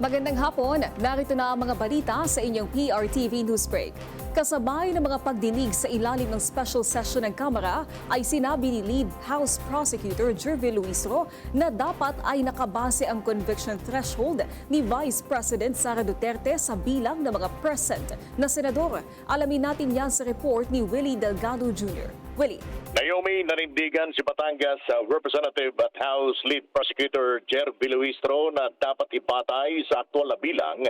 Magandang hapon, narito na ang mga balita sa inyong PRTV Newsbreak. Kasabay ng mga pagdinig sa ilalim ng special session ng Kamara ay sinabi ni Lead House Prosecutor Jervil Luistro na dapat ay nakabase ang conviction threshold ni Vice President Sara Duterte sa bilang ng mga present na senador. Alamin natin yan sa report ni Willie Delgado Jr. Willie. Naomi, nanindigan si Batangas Representative at House Lead Prosecutor Jervil Luistro na dapat ipatay sa aktual na bilang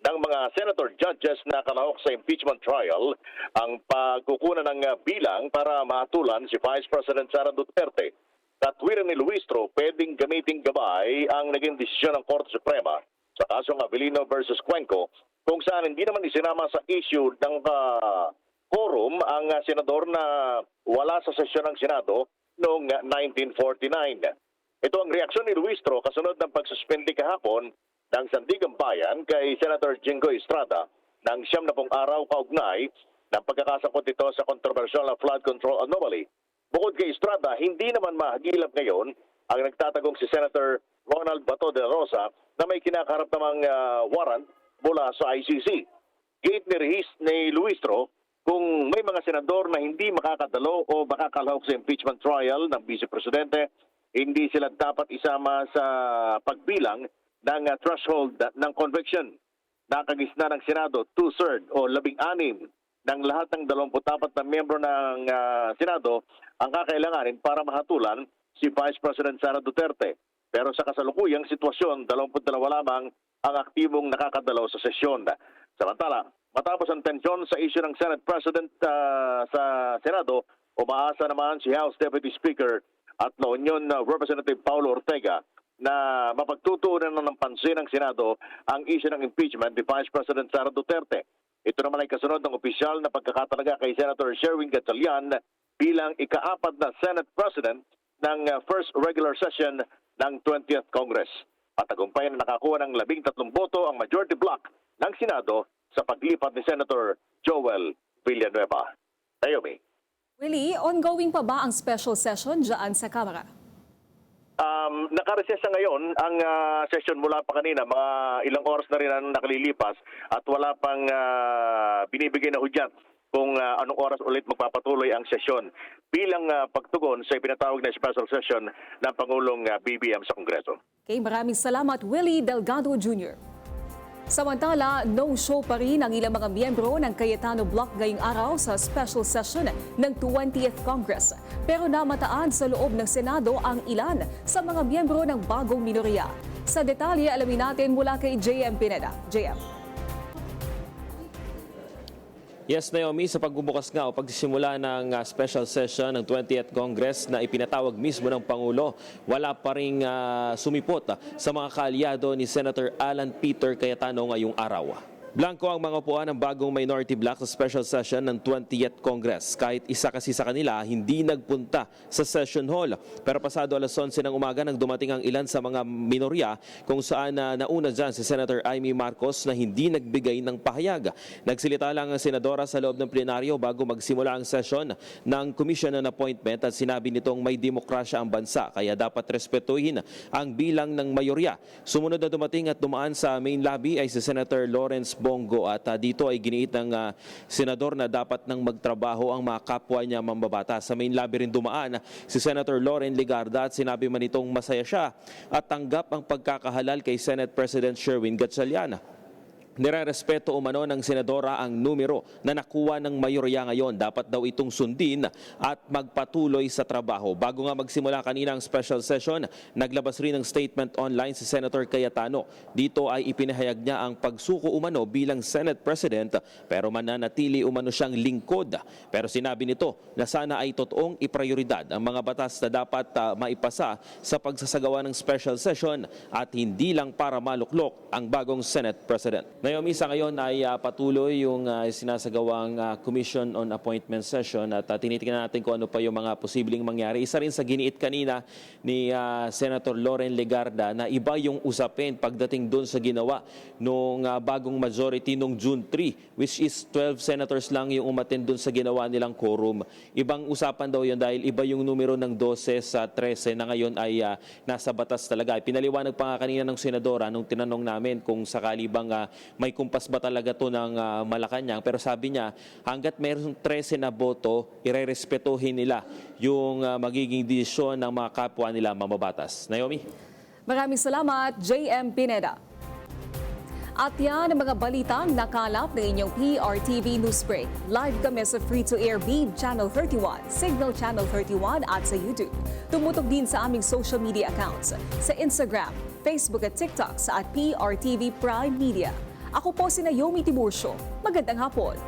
ng mga senator judges na kalahok sa impeachment trial ang pagkukunan ng bilang para mahatulan si Vice President Sara Duterte. Katwiran ni Luistro, pwedeng gamiting gabay ang naging desisyon ng Korte Suprema sa kasong Avellino versus Cuenco kung saan hindi naman isinama sa issue ng quorum ang senador na wala sa sesyon ng Senado noong 1949. Ito ang reaksyon ni Luistro kasunod ng pagsuspindi kahapon ng Sandigang Bayan kay Senator Jingo Estrada ng 70 araw kaugnay ng pagkakasangkot nito sa kontrobersyal na flood control anomaly. Bukod kay Estrada, hindi naman mahagilap ngayon ang nagtatagong si Senator Ronald Bato de la Rosa na may kinakaharap namang warrant mula sa ICC. Gate ni Rehis ni Luistro, kung may mga senador na hindi makakadalo o makakalahok sa impeachment trial ng Vice Presidente, hindi sila dapat isama sa pagbilang ng threshold ng conviction. Nakagisna ng Senado, 2/3 o 16 ng lahat ng 24 na miyembro ng Senado ang kakailanganin para mahatulan si Vice President Sara Duterte. Pero sa kasalukuyang sitwasyon, 22 lamang ang aktibong nakakadalaw sa sesyon. Samantala, matapos ang tensyon sa issue ng Senate President sa Senado, umaasa naman si House Deputy Speaker at La Union Representative Paulo Ortega na mapagtutuunan ng pansin ng Senado ang issue ng impeachment ni Vice President Sara Duterte. Ito naman ay kasunod ng opisyal na pagkakatalaga kay Senator Sherwin Gatchalian bilang ika-4 na Senate President ng first regular session ng 20th Congress. At tagumpay na nakakuha ng 13 boto ang majority block ng Senado sa paglipat ni Senator Joel Villanueva. Naomi. Willie, ongoing pa ba ang special session dyan sa Kamara? Nakareses na ngayon ang session mula pa kanina. Mga ilang oras na rin ang nakalilipas at wala pang binibigay na hudyat kung anong oras ulit magpapatuloy ang sesyon bilang pagtugon sa ipinatawag na special session ng Pangulong BBM sa Kongreso. Okay, maraming salamat Willie Delgado Jr. Samantala, no-show pa rin ang ilang mga miyembro ng Cayetano Block ngayong araw sa special session ng 20th Congress. Pero namataan sa loob ng Senado ang ilan sa mga miyembro ng bagong minorya. Sa detalye, alamin natin mula kay JM Pineda. JM. Yes, Naomi, sa pagbubukas nga o pagsisimula ng special session ng 20th Congress na ipinatawag mismo ng Pangulo, wala pa ring sumipot sa mga kaalyado ni Senator Alan Peter Cayetano ngayong araw. Blanco ang mga upuan ng bagong minority block sa special session ng 20th Congress. Kahit isa kasi sa kanila hindi nagpunta sa session hall. Pero pasado alas 11 ng umaga nang dumating ang ilan sa mga minorya kung saan nauna dyan si Senator Amy Marcos na hindi nagbigay ng pahayag. Nagsilita lang ang senadora sa loob ng plenaryo bago magsimula ang session ng Commission on Appointment at sinabi nitong may demokrasya ang bansa kaya dapat respetuhin ang bilang ng mayorya. Sumunod na dumating at dumaan sa main lobby ay si Senator Lawrence Bongo at dito ay giniit ng senador na dapat nang magtrabaho ang mga kapwa niya mambabatas. Sa main lobby rin dumaan si Senator Loren Legarda at sinabi man itong masaya siya at tanggap ang pagkakahalal kay Senate President Sherwin Gatchalian. Nirerespeto umano ng senadora ang numero na nakuha ng mayorya ngayon. Dapat daw itong sundin at magpatuloy sa trabaho. Bago nga magsimula kanina ang special session, naglabas rin ng statement online si Senator Cayetano. Dito ay ipinahayag niya ang pagsuko umano bilang Senate President pero mananatili umano siyang lingkod. Pero sinabi nito na sana ay totoong iprioridad ang mga batas na dapat maipasa sa pagsasagawa ng special session at hindi lang para maluklok ang bagong Senate President. Naomi, sa ngayon ay patuloy yung sinasagawang Commission on Appointment Session at tinitingnan natin kung ano pa yung mga posibleng mangyari. Isa rin sa giniit kanina ni Senator Loren Legarda na iba yung usapin pagdating doon sa ginawa nung bagong majority nung June 3, which is 12 senators lang yung umattend doon sa ginawa nilang quorum. Ibang usapan daw yun dahil iba yung numero ng 12 sa 13 na ngayon ay nasa batas talaga. Pinaliwanag pa nga kanina ng senadora nung tinanong namin kung sakali bang may kumpas ba talaga to ng Malacanang. Pero sabi niya, hanggat mayroong 13 na boto, irerespetuhin nila yung magiging desisyon ng mga kapwa nila mamabatas. Naomi? Maraming salamat, JM Pineda. At yan ang mga balitang nakalap ng inyong PRTV Newsbreak. Live kami sa free-to-air Beam Channel 31, Signal Channel 31 at sa YouTube. Tumutok din sa aming social media accounts sa Instagram, Facebook at TikTok sa @PRTV Prime Media. Ako po si Naomi Tiburcio. Magandang hapon.